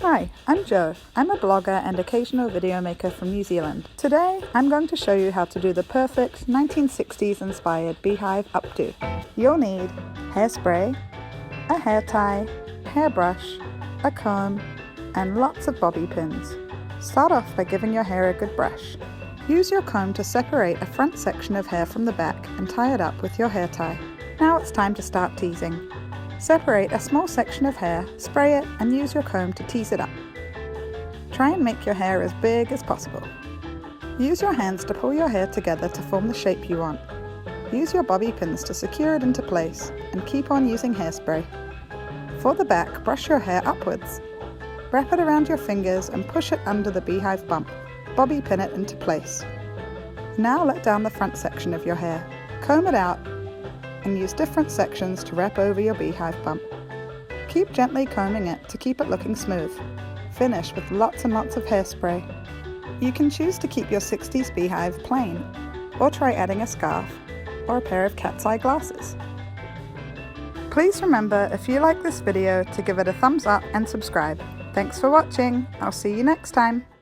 Hi, I'm Jo. I'm a blogger and occasional video maker from New Zealand. Today, I'm going to show you how to do the perfect 1960s inspired beehive updo. You'll need hairspray, a hair tie, hairbrush, a comb, and lots of bobby pins. Start off by giving your hair a good brush. Use your comb to separate a front section of hair from the back and tie it up with your hair tie. Now it's time to start teasing. Separate a small section of hair, spray it, and use your comb to tease it up. Try and make your hair as big as possible. Use your hands to pull your hair together to form the shape you want. Use your bobby pins to secure it into place, and keep on using hairspray. For the back, brush your hair upwards. Wrap it around your fingers and push it under the beehive bump. Bobby pin it into place. Now let down the front section of your hair. Comb it out and use different sections to wrap over your beehive bump. Keep gently combing it to keep it looking smooth. Finish with lots and lots of hairspray. You can choose to keep your 60s beehive plain, or try adding a scarf or a pair of cat's eye glasses. Please remember, if you like this video, to give it a thumbs up and subscribe. Thanks for watching. I'll see you next time.